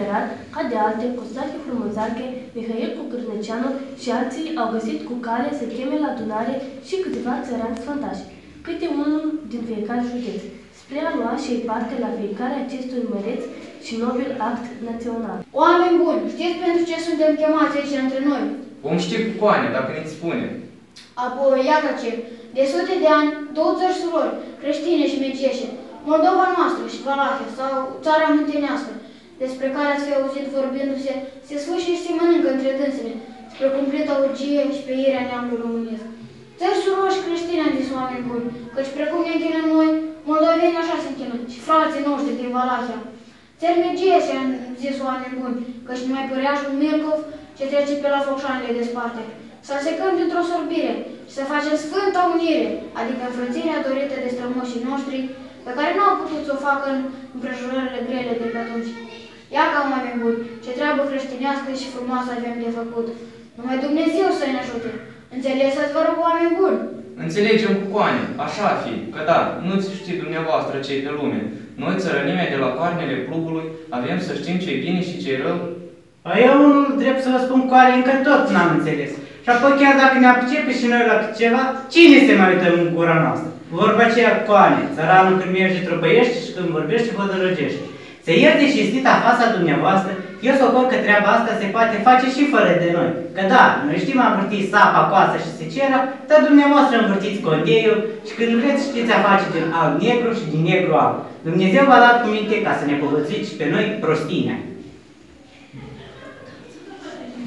Căverat, ca de alte, Costache Frumuzache, Mihail Cucârnăceanu și alții au găsit cu cale să cheme la adunare și câteva țărani sfântași, câte unul din fiecare județ, spre a lua și parte la fiecare acestui măreț și nobil act național. Oameni buni, știți pentru ce suntem chemați aici între noi? Vom ști cu coane, dacă ne-ți spune. Apoi, iată ce, de sute de ani, două țări surori, creștine și megieșe, Moldova noastră și Valahia sau țara muntenească, despre care ați fi auzit vorbindu-se, se sfârșie și se mănâncă între dânsele, spre cumplită urgie și pe irea neamului românesc. Țări surori și creștine, am zis oameni buni, căci precum ne închinăm noi, moldovenii așa se închină, și frații noștri din Valahia. Țări megieșe, am zis oameni buni, căci numai păreașul Milcov ce trece pe la focșanele desparte. Să secăm dintr-o sorbire și să facem sfânta unire, adică înfrățirea dorită de strămoșii noștri, pe care nu au putut să o facă în împrejurările grele de pe atunci. Ia ca oameni buni, ce treabă creștinească și frumoasă avem de făcut. Numai Dumnezeu să ne ajute. Înțelegeți, vă rog, oameni buni? Înțelegem cu coane, așa fi, că da, nu-ți știi dumneavoastră ce-i pe lume. Noi, țărănimea de la coarnele plugului, avem să știm ce-i bine și ce-i rău. Păi eu, drept să vă spun coare, încă tot n-am înțeles. Și apoi chiar dacă ne apricepe și noi la ceva, cine se mai uită în gura noastră? Vorba aceea coane, țăranul când merge trăpăiește și când vorbește hotărăgește. Se ierte și cinstita fața dumneavoastră, eu socor că treaba asta se poate face și fără de noi. Că da, noi știm a învârti sapa, coasa și secera, dar dumneavoastră învârtiți condeiul și când vreți știți a face din alb negru și din negru alb. Dumnezeu v-a dat cu minte ca să ne povățuiți și pe noi prostinea.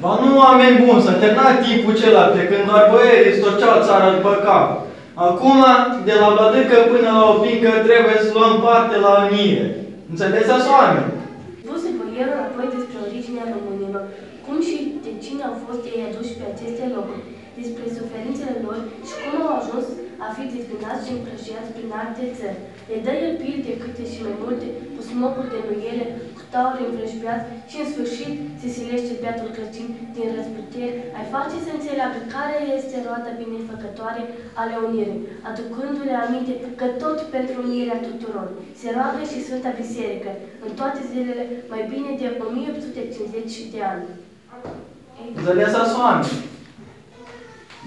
Ba nu, oameni buni, s-a terminat timpul acela pe când doar băierii storceau țara după cap. Acum, de la vladâcă până la o pincă, trebuie să luăm parte la unire. Înțelegeți, oameni? Spuse boierul apoi despre originea românilor, cum și de cine au fost ei aduși pe aceste locuri, despre suferințele lor și cum au ajuns a fi dezbinați și împrășiați prin alte țări. Le dă el pilde câte și mai multe, cu smocuri de nuiele, cu tauri învrăjbeați și în sfârșit se silește beatul Crăciun din răzputeri, ai face să înțeleagă care este roata binefăcătoare ale unirii, aducându-le aminte că tot pentru unirea tuturor se roagă și Sfânta Biserică în toate zilele mai bine de 1850 de ani. Înțelegeți, oameni?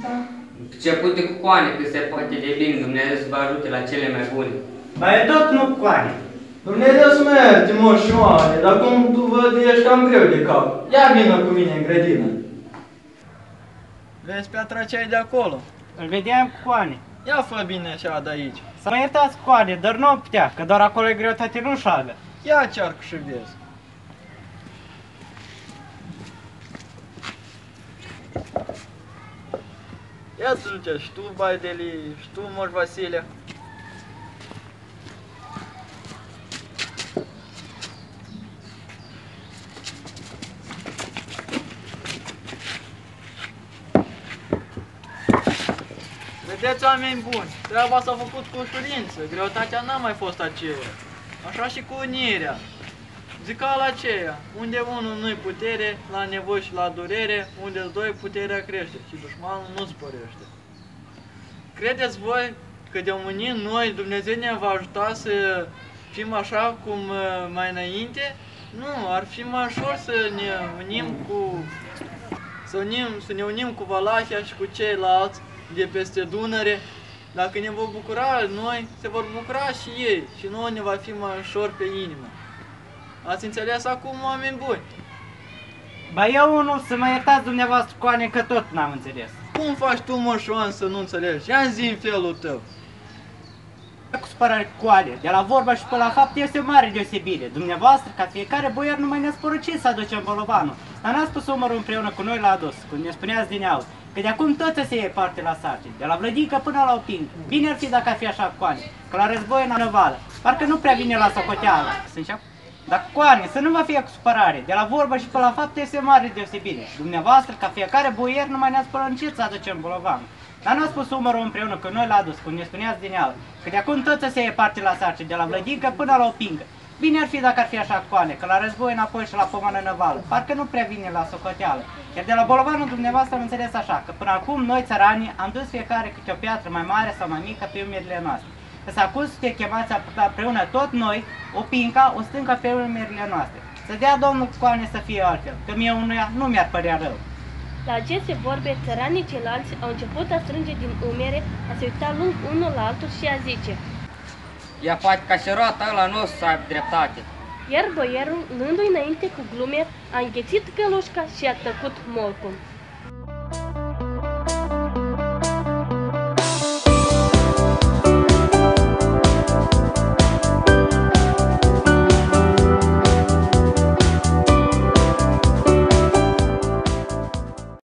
Da. Începute cu coane, că se poate de bine, Dumnezeu să vă ajute la cele mai bune. Ba e tot nu cu coane. Dumnezeu să merge, moșoane, dar cum tu văd, ești cam greu de cap. Ia vină cu mine în grădină. Vezi piatra ce ai de acolo? Îl vedeam cu coane. Ia fă bine așa de aici. Să mă iertați coane, dar nu putea, că doar acolo e greutate nu șagă. Ia cearcă și vezi. Ia să duce și tu, Baideli, și tu, Moș Vasile. Vedeți, oameni buni, treaba s-a făcut cu ușurință, greutatea n-a mai fost aceea. Așa și cu unirea. Zicala aceea, unde unul nu-i putere, la nevoi și la durere, unde-s doi puterea crește și dușmanul nu spărește. Credeți voi că de unim noi, Dumnezeu ne va ajuta să fim așa cum mai înainte? Nu, ar fi mai ușor să ne unim cu să ne unim cu Valahia și cu ceilalți de peste Dunăre. Dacă ne vom bucura noi, se vor bucura și ei și nouă ne va fi mai ușor pe inimă. Ați înțeles acum, oameni buni? Ba eu unul, să mă iertați dumneavoastră coane, că tot n-am înțeles. Cum faci tu, mășoan, să nu înțelegi? Ia-mi zi în felul tău. Cu supărare coane, de la vorba și până la fapt este o mare deosebire. Dumneavoastră, ca fiecare boier, numai ne-ați porucit să aducem bolovanul. Dar n-ați pus umărul împreună cu noi la adus, cum ne spuneați din aur. Că de acum tot să se iei parte la sarcini, de la vlădică până la oping. Bine ar fi dacă ar fi așa coane, că la război în năvală, parcă nu prea vine la socoteală. Dar coane, să nu vă fie cu supărare, de la vorbă și până la fapt este o mare deosebire. Dumneavoastră, ca fiecare boier, numai ne-ați poruncit să aducem bolovanul. Dar n-ați pus umărul împreună cu noi la adus, cum ne spuneați din aur. Că de acum tot să se iei parte la sarcini, de la vlădică până la opingă. Bine ar fi dacă ar fi așa coane, că la război înapoi și la pomană năvală, parcă nu prea vine la socoteală. Iar de la bolovanul dumneavoastră am înțeles așa, că până acum noi țăranii am dus fiecare câte o piatră mai mare sau mai mică pe umerile noastre. Că acum te chemați împreună tot noi, o pinca, o stâncă pe umerile noastre. Să dea Domnul Coane să fie altfel, că mie unuia nu mi-ar părea rău. La aceste vorbe, țăranii ceilalți au început a strânge din umere, a se uita lung unul la altul și a zice: Ia poate ca și roata ăla nu o să aibă dreptate. Iar boierul, luându-i înainte cu glume, a înghețit călușca și a tăcut molcul.